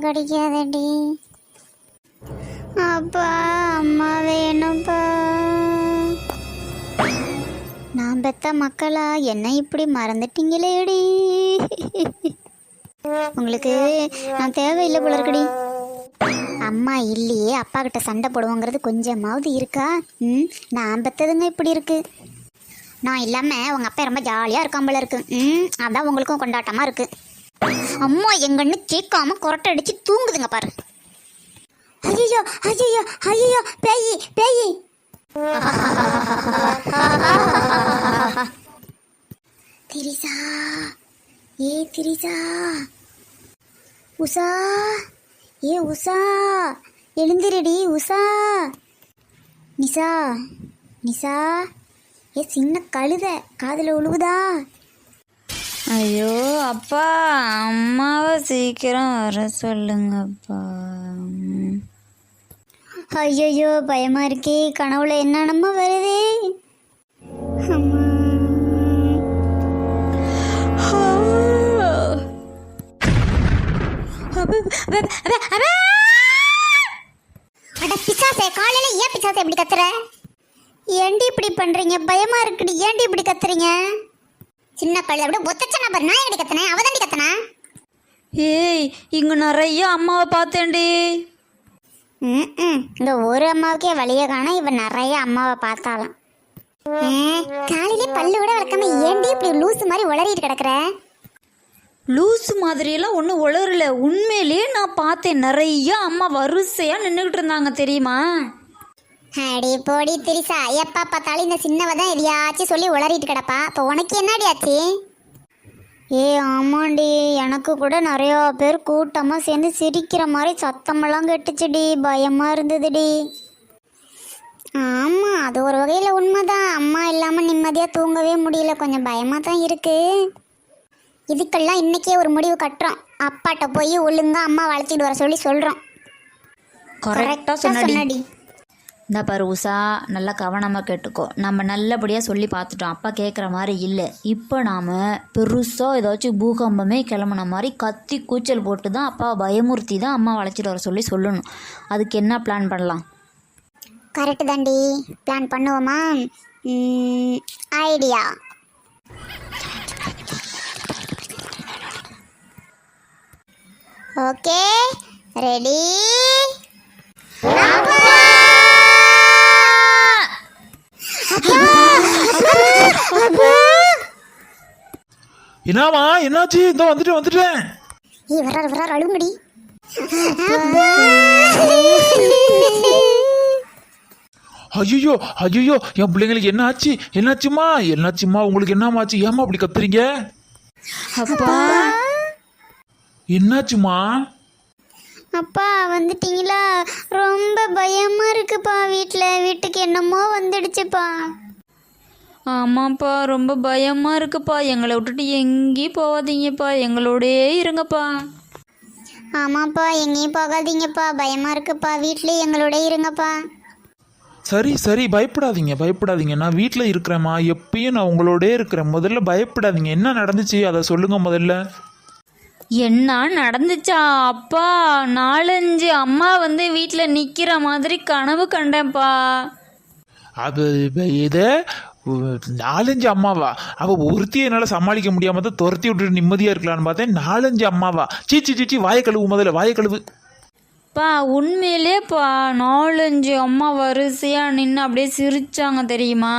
கிடைக்காதடி. அப்பா அம்மா வேணும்ப்பா. நான் பெத்த மக்களா என்ன இப்படி மறந்துட்டீங்களேடி. உங்களுக்கு நான் தேவையில்லை போல இருக்குடி. அம்மா இல்லையே அப்பா கிட்ட சண்டை போடுவோங்கிறது கொஞ்சமாவது இருக்கா? நான் பெத்ததுங்க இப்படி இருக்கு. நான் இல்லாமல் உங்கள் அப்பா ரொம்ப ஜாலியாக இருக்கான் போல இருக்கு. அதான் உங்களுக்கும் கொண்டாட்டமாக இருக்கு. அம்மா எங்கன்னு கேட்காம கொரட்டை அடிச்சு தூங்குதுங்க பாரு. ஐயோ ஐயோ ஐயோ பேயி பேயி. திரிசா ஏ திரிசா. உஷா ஏ உஷா எழுந்திரடி உஷா. நிஷா நிஷா ஏ சின்ன கழுத காதில் உழுவுதா? ஐயோ அப்பா அம்மாவை சீக்கிரம் வர சொல்லுங்கப்பா. ஐயோ பயமா இருக்கே. கனவுல என்னென்னமோ வருதே. பிசாசே காலையில ஏன் பிசாசே இப்படி கத்துற? ஏண்டி இப்படி பண்றீங்க? பயமா இருக்குடி. ஏண்டி இப்படி கத்துறீங்க? சின்ன கழுத விட ஒத்தச்ச நபர். நான் எப்படி கத்துனேன்? அவதாண்டி கத்துனா. ஏய் இங்க நிறைய அம்மாவை பார்த்தேன்டி. இந்த ஒரு அம்மாவுக்கே வழிய காண இவன் நிறைய அம்மாவை பார்த்தாலாம். காலையிலே பல்லு விட வளர்க்காம ஏண்டி இப்படி லூசு மாதிரி உளறிட்டு கிடக்குற? லூசு மாதிரியெல்லாம் ஒன்றும் உளரல. உண்மையிலேயே நான் பார்த்தேன். நிறைய அம்மா வரிசையாக நின்றுக்கிட்டு இருந்தாங்க தெரியுமா? அடி போடி திரிசா. எப்பா பார்த்தாலும் இந்த சின்னவ தான் எதையாச்சும் சொல்லி உளறிட்டு கிடப்பா. இப்போ உனக்கு என்னடி ஆச்சு? ஆமாண்டி எனக்கு கூட நிறையா பேர் கூட்டமாக சேர்ந்து சிரிக்கிற மாதிரி சத்தமெல்லாம் கெட்டுச்சுடி. பயமாக இருந்ததுடி. ஆமாம் அது ஒரு வகையில் உண்மைதான். அம்மா இல்லாமல் நிம்மதியாக தூங்கவே முடியல. கொஞ்சம் பயமாக தான் இருக்குது. இதுக்கெல்லாம் இன்றைக்கே ஒரு முடிவு கட்டுறோம். அப்பாட்ட போய் ஒழுங்கா அம்மா வளர்த்திட்டு வர சொல்லி சொல்கிறோம். கரெக்டாக சொன்னடி. இந்த பாரு உஷா நல்லா கவனமாக கேட்டுக்கோ. நம்ம நல்லபடியாக சொல்லி பார்த்துட்டோம். அப்பா கேட்குற மாதிரி இல்லை. இப்போ நாம் பெருசாக ஏதாச்சும் பூகம்பமே கிளம்புன மாதிரி கத்தி கூச்சல் போட்டு தான் அப்பா பயமுறுத்தி தான் அம்மா வளைச்சிட்டு வர சொல்லி சொல்லணும். அதுக்கு என்ன பிளான் பண்ணலாம்? கரெக்டு தாண்டி. பிளான் பண்ணுவோமா? ஐடியா. Okay ready. என்னமா என்னாச்சு? இந்த வந்துட்டேன். வர்றாரு அழுங்குடி. ஐயோ ஐயோ என் பிள்ளைங்களுக்கு என்னாச்சுமா உங்களுக்கு என்னமாச்சு? ஏமா அப்படி கத்துறீங்க? அப்பா என்னாச்சுமா? அப்பா வந்துட்டீங்களா? ரொம்ப பயமா இருக்குப்பா. வீட்டுக்கு என்னமோ வந்துடுச்சுப்பா. ஆமாப்பா ரொம்ப பயமாக இருக்குப்பா. எங்களை விட்டுட்டு எங்கேயும் போகாதீங்கப்பா. எங்களோடயே இருங்கப்பா. ஆமாப்பா எங்கேயும் போகாதீங்கப்பா. பயமா இருக்குப்பா. வீட்லயே எங்களோட இருங்கப்பா. சரி பயப்படாதீங்க. நான் வீட்டில் இருக்கிறேம்மா. எப்பயும் நான் உங்களோடே இருக்கிறேன். முதல்ல பயப்படாதீங்க. என்ன நடந்துச்சு அதை சொல்லுங்க முதல்ல. என்ன நடந்துச்சா? அப்பா 4-5 அம்மா வந்து வீட்டில் நிற்கிற மாதிரி கனவு கண்டேன்ப்பா. அது இதை 4-5 அம்மாவா? அவள் ஒருத்தியை என்னால் சமாளிக்க முடியாமல் தான் துரத்தி விட்டுட்டு நிம்மதியாக இருக்கலான்னு பார்த்தேன். 4-5 அம்மாவா? சீச்சி வாயை கழுவு முதல்ல. வாயை கழுவு. பா உண்மையிலேப்பா 4-5 அம்மா வரிசையாக நின்று அப்படியே சிரிச்சாங்க தெரியுமா?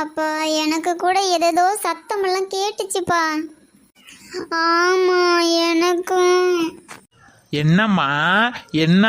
அப்பா எனக்கு கூட ஏதேதோ சத்தமெல்லாம் கேட்டுச்சுப்பா. ஆமா எனக்கும். என்னம்மா என்ன?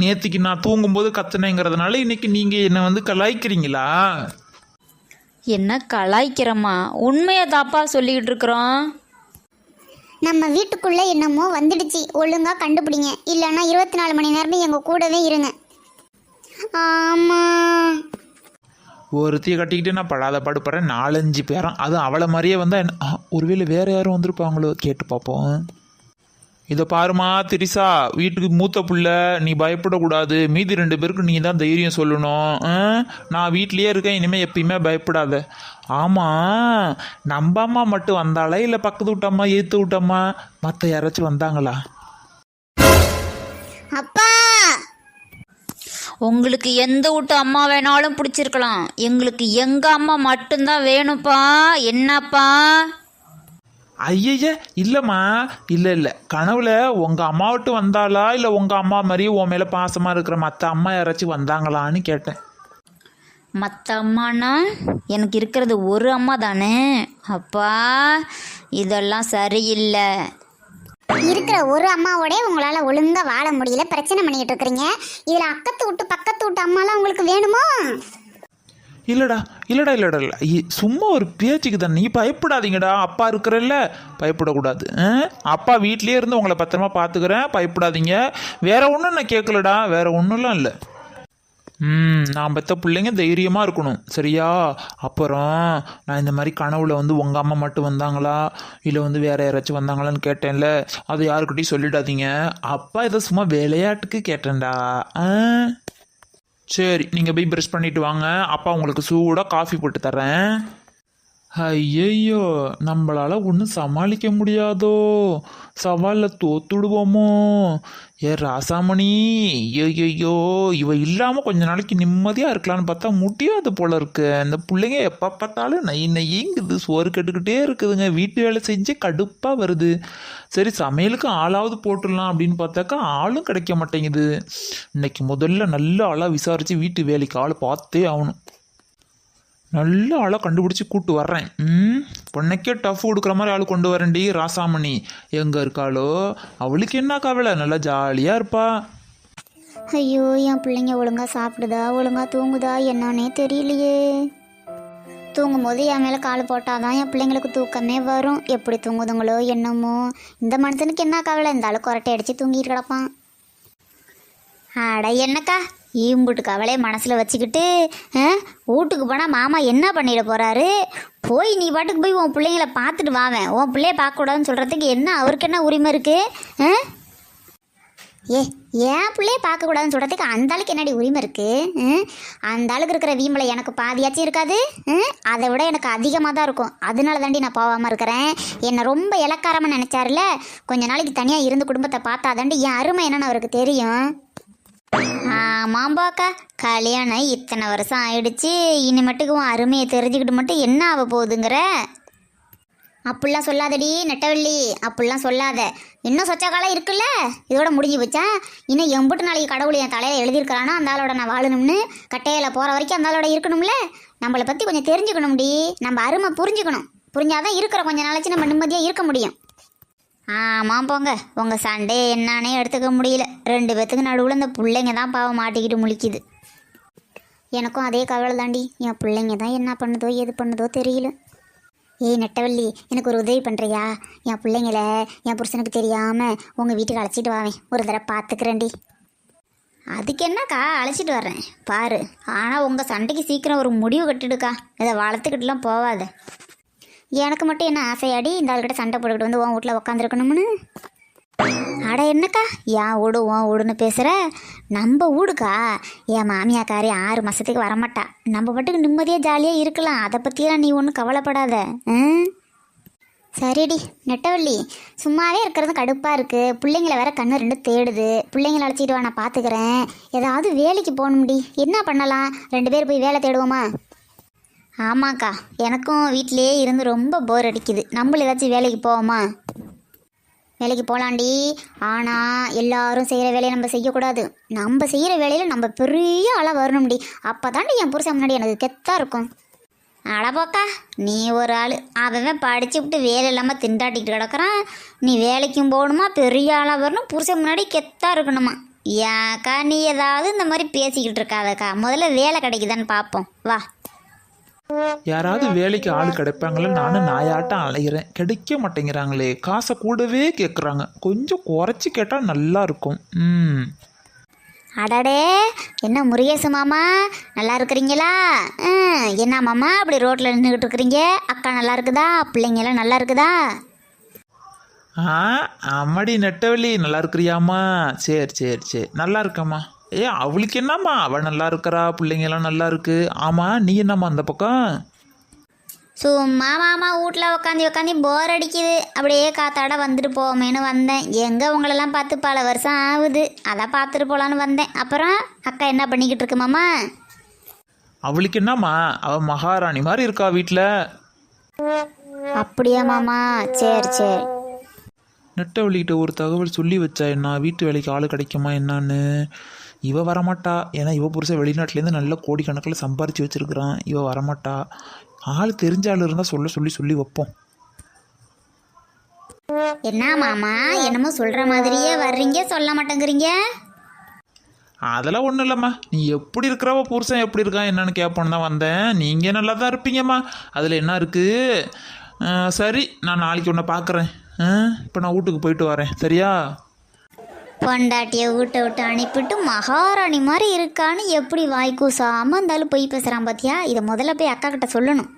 நேற்றுக்கு நான் தூங்கும்போது கத்துனேங்கிறதுனால இன்னைக்கு நீங்கள் என்னை வந்து கலாய்க்கிறீங்களா? என்ன கலாய்க்கிறம்மா? உண்மையை தாப்பா சொல்லிக்கிட்டு இருக்கிறோம். நம்ம வீட்டுக்குள்ள என்னமோ வந்துடுச்சு. ஒழுங்கா கண்டுபிடிங்க. இல்லைன்னா 24 மணி நேரமும் எங்க கூடவே இருங்க. ஆமா ஒருத்தியை கட்டிக்கிட்டு நான் படாத பாடுபடுறேன். 4-5 பேரும் அதுவும் அவளை மாதிரியே வந்தால் ஒருவேளை வேறு யாரும் வந்திருப்பாங்களோ? கேட்டு பார்ப்போம். இதை பாருமா திரிசா, வீட்டுக்கு மூத்த பிள்ளை, நீ பயப்படக்கூடாது. மீதி 2 பேருக்கு நீ தான் தைரியம் சொல்லணும். நான் வீட்லேயே இருக்கேன், இனிமேல் எப்பயுமே பயப்படாத. ஆமாம் நம்ம அம்மா மட்டும் வந்தாளா இல்லை பக்கத்து விட்டம்மா ஏற்று விட்டம்மா மற்ற யாராச்சும் வந்தாங்களா? உங்களுக்கு எந்த வீட்டு அம்மா வேணாலும் பிடிச்சிருக்கலாம், எங்களுக்கு எங்கள் அம்மா மட்டும்தான் வேணும்ப்பா. என்னப்பா? ஐயய்ய இல்லைம்மா, இல்லை கனவுல உங்கள் அம்மா விட்டு வந்தாளா இல்லை உங்கள் அம்மா மாதிரியே உன் மேலே பாசமாக இருக்கிற மற்ற அம்மா யாராச்சும் வந்தாங்களான்னு கேட்டேன். மற்ற அம்மானா எனக்கு இருக்கிறது ஒரு அம்மா தானே. அப்பா இதெல்லாம் சரியில்லை. இருக்கிற ஒரு அம்மாவோட உங்களால ஒழுங்கா வாழ முடியல, பிரச்சனை பண்ணிட்டு இருக்கிறீங்க. இதுல பக்கத்து விட்டு அம்மாலாம் உங்களுக்கு வேணுமோ? இல்லைடா சும்மா ஒரு பேச்சுக்கு தான். நீ பயப்படாதீங்கடா, அப்பா இருக்கிறல்ல, பயப்படக்கூடாது. அப்பா வீட்லேயே இருந்து உங்களை பத்திரமா பார்த்துக்கிறேன், பயப்படாதீங்க. வேற ஒன்றும் நான் கேட்கலடா, வேற ஒன்றும்லாம் இல்லை. நான் பெற்ற பிள்ளைங்க தைரியமாக இருக்கணும், சரியா? அப்புறம் நான் இந்த மாதிரி கனவுல வந்து உங்கள் அம்மா மட்டும் வந்தாங்களா இல்லை வந்து வேற யாராச்சும் வந்தாங்களான்னு கேட்டேன்ல, அதை யாருக்கிட்டையும் சொல்லிடாதீங்க. அப்பா ஏதோ சும்மா விளையாட்டுக்கு கேட்டேன்டா. சரி, நீங்கள் போய் ப்ரஷ் பண்ணிட்டு வாங்க, அப்பா உங்களுக்கு சூடாக காஃபி போட்டு தரேன். ஐயையோ, நம்மளால ஒன்றும் சமாளிக்க முடியாதோ, சவாலில் தோத்துடுவோமோ. ராசாமணி, ஐயோ இவ இல்லாமல் கொஞ்ச நாளைக்கு நிம்மதியாக இருக்கலான்னு பார்த்தா முடியாது போல இருக்கு. இந்த பிள்ளைங்க எப்போ பார்த்தாலும் நைங்குது, சோறு கட்டுக்கிட்டே இருக்குதுங்க, வீட்டு வேலை செஞ்சு கடுப்பாக வருது. சரி, சமையலுக்கு ஆளாவது போட்டுடலாம் அப்படின்னு பார்த்தாக்கா ஆளும் கிடைக்க மாட்டேங்குது. இன்னைக்கு முதல்ல நல்ல ஆளாக விசாரித்து வீட்டு வேலைக்கு ஆள் பார்த்தே ஆகணும். நல்ல ஆளாக கண்டுபிடிச்சி கூப்பிட்டு வர்றேன். பொண்ணைக்கே டஃப் கொடுக்குற மாதிரி ஆள் கொண்டு வரேன்டி. ராசாமணி எங்கே இருக்காளோ, அவளுக்கு என்ன கவலை, நல்லா ஜாலியாக இருப்பா. ஐயோ, என் பிள்ளைங்க ஒழுங்கா சாப்பிடுதா, ஒழுங்கா தூங்குதா என்னன்னே தெரியலையே. தூங்கும்போது என் மேலே கால் போட்டாதான் என் பிள்ளைங்களுக்கு தூக்கமே வரும். எப்படி தூங்குதுங்களோ என்னமோ. இந்த மனுஷனுக்கு என்ன கவலை, இந்த ஆளு கொரட்டை அடித்து தூங்கிட்டு கிடப்பான். அட என்னக்கா, ஈம்புட்டு கவலையை மனசில் வச்சுக்கிட்டு வீட்டுக்கு போனால் மாமா என்ன பண்ணிட போகிறாரு? போய் நீ பாட்டுக்கு போய் உன் பிள்ளைங்கள பார்த்துட்டு வாவேன். உன் பிள்ளைய பார்க்கக்கூடாதுன்னு சொல்கிறதுக்கு என்ன அவருக்கு என்ன உரிமை இருக்குது? என் பிள்ளைய பார்க்கக்கூடாதுன்னு சொல்கிறதுக்கு அந்த ஆளுக்கு என்னடி உரிமை இருக்குது? அந்த ஆளுக்கு இருக்கிற வீம்பளை எனக்கு பாதியாச்சும் இருக்காது, அதை விட எனக்கு அதிகமாக தான் இருக்கும். அதனால தாண்டி நான் போகாமல் இருக்கிறேன். என்னை ரொம்ப இலக்காரமாக நினச்சாருல, கொஞ்ச நாளைக்கு தனியாக இருந்து குடும்பத்தை பார்த்தா தாண்டி என் அருமை என்னன்னு அவருக்கு தெரியும். ஆமாம்பாக்கா, கல்யாணம் இத்தனை வருஷம் ஆயிடுச்சு, இனிமேட்டுக்கு உன் அருமையை தெரிஞ்சுக்கிட்டு மட்டும் என்ன ஆக போகுதுங்கிற? அப்படிலாம் சொல்லாதடி நெட்டவள்ளி, அப்படிலாம் சொல்லாத. இன்னும் சொச்ச காலம் இருக்குல்ல, இதோட முடிஞ்சு போச்சா? இன்னும் எம்புட்டு நாளைக்கு கடவுள் என் தலையில் எழுதியிருக்கிறானோ அந்த ஆளோட நான் வாழணும்னு, கட்டையில் போகிற வரைக்கும் அந்த ஆளோட இருக்கணும்ல. நம்மளை பற்றி கொஞ்சம் தெரிஞ்சுக்கணும்டி, நம்ம அருமை புரிஞ்சுக்கணும். புரிஞ்சாதான் இருக்கிற கொஞ்ச நாளைக்கு நம்ம நிம்மதியாக இருக்க முடியும். ஆமாம் போங்க, உங்கள் சண்டே என்னானே எடுத்துக்க முடியல. 2 பேத்துக்கு நடுவில் இந்த பிள்ளைங்க தான் பாவம் மாட்டிக்கிட்டு முழிக்குது. எனக்கும் அதே கவலை தாண்டி, என் பிள்ளைங்க தான் என்ன பண்ணுதோ எது பண்ணுதோ தெரியல. நெட்டவள்ளி, எனக்கு ஒரு உதவி பண்ணுறியா? என் பிள்ளைங்கள என் புருஷனுக்கு தெரியாமல் உங்கள் வீட்டுக்கு அழைச்சிட்டு வாவேன், ஒரு தடவை பார்த்துக்கிறேன்டி. அதுக்கு என்னக்கா, அழைச்சிட்டு வர்றேன் பாரு. ஆனால் உங்கள் சண்டைக்கு சீக்கிரம் ஒரு முடிவு கட்டிடுக்கா, இதை வளர்த்துக்கிட்டுலாம் போவாத. எனக்கு மட்டும் என்ன ஆசையாடி இந்த ஆள்கிட்ட சண்டை போட்டுக்கிட்டு வந்து உன் வீட்டில் உக்காந்துருக்கணும்னு? அட என்னக்கா, என் வீடு உன் வீடுன்னு பேசுகிற? நம்ம வீடுக்கா, என் மாமியாக்காரி 6 மாதத்துக்கு வரமாட்டா. நம்ம பாட்டுக்கு நிம்மதியாக ஜாலியாக இருக்கலாம், அதை பற்றியெல்லாம் நீ ஒன்றும் கவலைப்படாத. சரிடி நெட்டவள்ளி, சும்மாவே இருக்கிறது கடுப்பாக இருக்குது. பிள்ளைங்கள வேற கண்ணு 2 தேடுது. பிள்ளைங்களை அழைச்சிட்டு வா, நான் பார்த்துக்கிறேன். ஏதாவது வேலைக்கு போகணும்டி, என்ன பண்ணலாம்? 2 பேர் போய் வேலை தேடுவோமா? ஆமாக்கா, எனக்கும் வீட்டிலேயே இருந்து ரொம்ப போர் அடிக்குது. நம்மள ஏதாச்சும் வேலைக்கு போவோமா? வேலைக்கு போகலாண்டி. ஆனால் எல்லாரும் செய்கிற வேலையை நம்ம செய்யக்கூடாது. நம்ம செய்கிற வேலையில் நம்ம பெரிய ஆளாக வரணும்டி. அப்போ தாண்டி என் புருஷன் முன்னாடி எனக்கு கெத்தாக இருக்கும். அடப்போக்கா, நீ ஒரு ஆள், அவன் படித்து விட்டு வேலை இல்லாமல் திண்டாட்டிக்கிட்டு கிடக்குறான். நீ வேலைக்கும் போகணுமா, பெரிய ஆளாக வரணும், புருஷன் முன்னாடி கெத்தாக இருக்கணுமா? ஏக்கா நீ ஏதாவது இந்த மாதிரி பேசிக்கிட்டு இருக்காதக்கா, முதல்ல வேலை கிடைக்குதான்னு பார்ப்போம் வா. யாராவது வேலைக்கு ஆள் கிடைப்பாங்களே, நானும் நாயாட்டம் அலைகிறேன், கிடைக்க மாட்டேங்கிறாங்களே. காசை கூடவே கேட்குறாங்க, கொஞ்சம் குறைச்சி கேட்டால் நல்லா இருக்கும். அடடே, என்ன முருகேசு மாமா, நல்லா இருக்கிறீங்களா? என்ன மாமா அப்படி ரோட்டில் நின்றுக்கிட்டு இருக்கிறீங்க? அக்கா நல்லா இருக்குதா? பிள்ளைங்கெல்லாம் நல்லா இருக்குதா? அம்மாடி நெட்டவள்ளி, நல்லா இருக்கிறியாம்மா? சரி சரி சரி, நல்லா இருக்கம்மா. அவளுக்கு என்னம்மா, அவள் நல்லா இருக்கிறா, பிள்ளைங்கெல்லாம் நல்லா இருக்கு. ஆமாம், நீ என்னம்மா அந்த பக்கம்? சும்மா மாமா வீட்டில் உட்காந்து போர் அடிக்குது, அப்படியே காத்தாட வந்துட்டு போமேன்னு வந்தேன். எங்கே உங்களெல்லாம் பார்த்து பல வருஷம் ஆகுது, அதான் பார்த்துட்டு போகலான்னு வந்தேன். அப்புறம் அக்கா என்ன பண்ணிக்கிட்டு இருக்கு மாமா? அவளுக்கு என்னம்மா, அவள் மகாராணி மாதிரி இருக்கா வீட்டில். அப்படியா மாமா? சரி சரி. நெட்டவழிகிட்ட ஒரு தகவல் சொல்லி வச்சா என்ன, வீட்டு வேலைக்கு ஆள் கிடைக்குமா என்னான்னு. இவ வரமாட்டா, ஏன்னா இவ புருஷன் வெளிநாட்டிலேருந்து நல்ல கோடிக்கணக்கில் சம்பாரித்து வச்சுருக்குறான். இவ வரமாட்டா. ஆள் தெரிஞ்ச ஆள் இருந்தால் சொல்லி வைப்போம். என்ன மாமா, என்னமோ சொல்கிற மாதிரியே வர்றீங்க, சொல்ல மாட்டேங்கிறீங்க? அதெல்லாம் ஒன்றும் இல்லைம்மா, நீ எப்படி இருக்கிறவ, புருஷன் எப்படி இருக்கான் என்னன்னு கேட்போன்னு தான் வந்தேன். நீங்கள் நல்லா தான் இருப்பீங்கம்மா, அதில் என்ன இருக்குது. சரி, நான் நாளைக்கு உன்னை பார்க்குறேன். இப்போ நான் வீட்டுக்கு போயிட்டு வரேன், சரியா? பொண்டாட்டியை வீட்டை விட்டு அனுப்பிட்டு மகாராணி மாதிரி இருக்கான்னு எப்படி வாய் கூசாமல் இருந்தாலும் பொய் பேசுகிறான் பார்த்தியா? இதை முதல்ல போய் அக்கா கிட்ட சொல்லணும்.